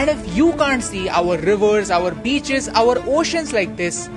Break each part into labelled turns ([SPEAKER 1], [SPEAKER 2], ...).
[SPEAKER 1] And if you can't see our rivers, our beaches, our oceans like this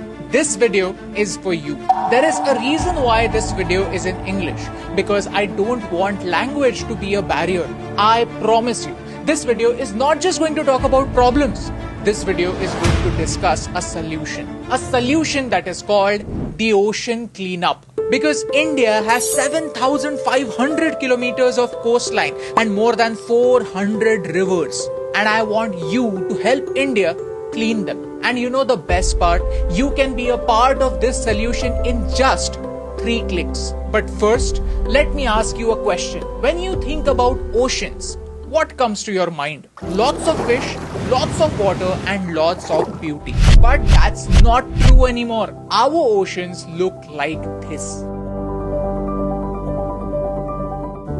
[SPEAKER 1] video is for you. There is a reason why this video is in English, because I don't want language to be a barrier. I promise you, this video is not just going to talk about problems. This video is going to discuss a solution that is called the ocean cleanup. Because India has 7,500 kilometers of coastline and more than 400 rivers. And I want you to help India clean them. And you know the best part? You can be a part of this solution in just 3 clicks. But first, let me ask you a question. When you think about oceans, what comes to your mind? Lots of fish, lots of water, and lots of beauty. But that's not true anymore. Our oceans look like this.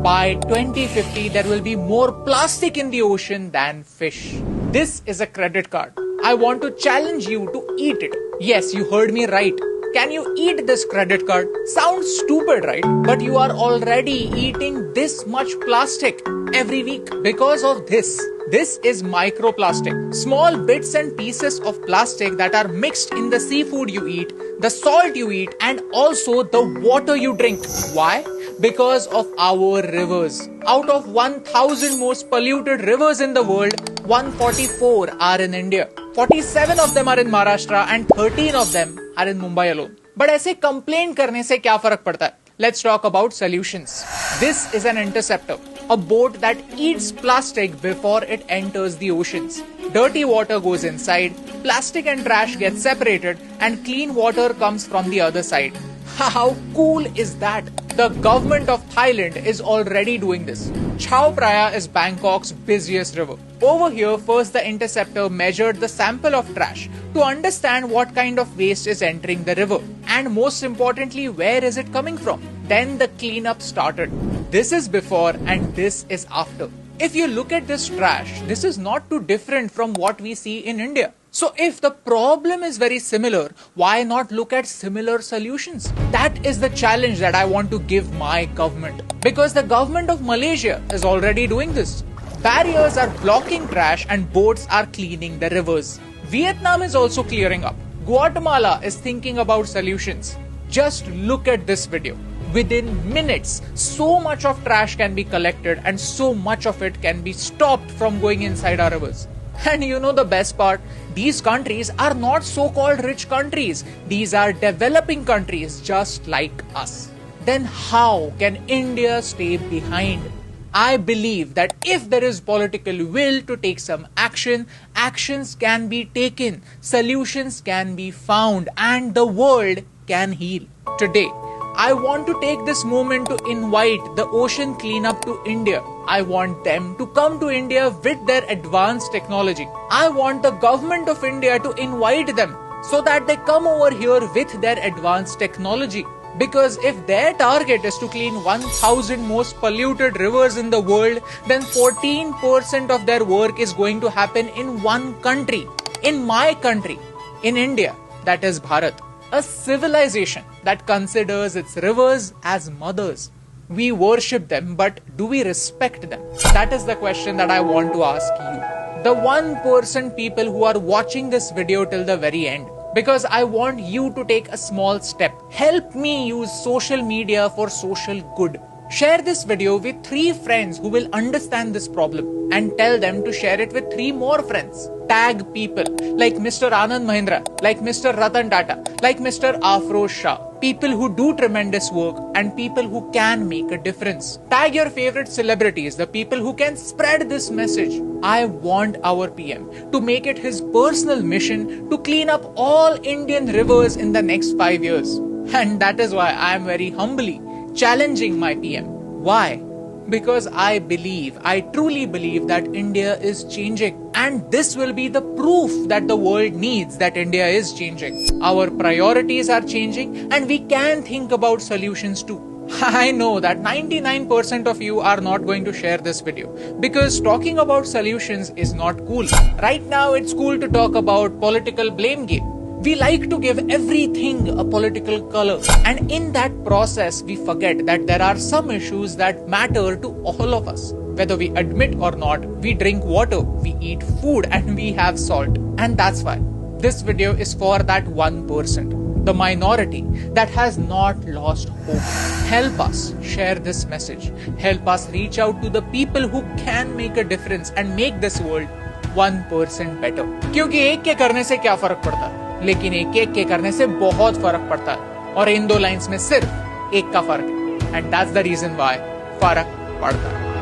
[SPEAKER 1] By 2050, there will be more plastic in the ocean than fish. This is a credit card. I want to challenge you to eat it. Yes, you heard me right. Can you eat this credit card? Sounds stupid, right? But you are already eating this much plastic every week because of this. This is microplastic. Small bits and pieces of plastic that are mixed in the seafood you eat, the salt you eat, and also the water you drink. Why? Because of our rivers. Out of 1,000 most polluted rivers in the world, 144 are in India. 47 of them are in Maharashtra and 13 of them are in Mumbai alone. But ऐसे complain करने से क्या फर्क पड़ता है? Let's talk about solutions. This is an interceptor, a boat that eats plastic before it enters the oceans. Dirty water goes inside, plastic and trash get separated, and clean water comes from the other side. How cool is that? The government of Thailand is already doing this. Chao Phraya is Bangkok's busiest river. Over here, first the interceptor measured the sample of trash to understand what kind of waste is entering the river. And most importantly, where is it coming from? Then the cleanup started. This is before and this is after. If you look at this trash, this is not too different from what we see in India. So if the problem is very similar, why not look at similar solutions? That is the challenge that I want to give my government. Because the government of Malaysia is already doing this. Barriers are blocking trash and boats are cleaning the rivers. Vietnam is also clearing up. Guatemala is thinking about solutions. Just look at this video. Within minutes, so much of trash can be collected and so much of it can be stopped from going inside our rivers. And you know the best part? These countries are not so-called rich countries. These are developing countries just like us. Then how can India stay behind? I believe that if there is political will to take some action, actions can be taken, solutions can be found, and the world can heal. Today, I want to take this moment to invite the ocean cleanup to India. I want them to come to India with their advanced technology. I want the government of India to invite them so that they come over here with their advanced technology. Because if their target is to clean 1,000 most polluted rivers in the world, then 14% of their work is going to happen in one country. In my country, in India, that is Bharat. A civilization that considers its rivers as mothers. We worship them, but do we respect them? That is the question that I want to ask you. The 1% people who are watching this video till the very end. Because I want you to take a small step. Help me use social media for social good. Share this video with 3 friends who will understand this problem and tell them to share it with 3 more friends. Tag people like Mr. Anand Mahindra, like Mr. Ratan Tata, like Mr. Afroz Shah. People who do tremendous work and people who can make a difference. Tag your favorite celebrities, the people who can spread this message. I want our PM to make it his personal mission to clean up all Indian rivers in the next 5 years. And that is why I am very humbly challenging my PM. Why? Because I truly believe that India is changing. And this will be the proof that the world needs that India is changing. Our priorities are changing and we can think about solutions too. I know that 99% of you are not going to share this video because talking about solutions is not cool. Right now it's cool to talk about political blame game. We like to give everything a political color, and in that process we forget that there are some issues that matter to all of us. Whether we admit or not, we drink water, we eat food, and we have salt. And that's why this video is for that 1%, the minority that has not lost hope. Help us share this message. Help us reach out to the people who can make a difference and make this world 1% better. क्योंकि एक के करने से क्या फर्क पड़ता है, लेकिन एक के करने से बहुत फर्क पड़ता है, और इन दो लाइंस में सिर्फ एक का फर्क है, and that's the reason why फर्क पड़ता है.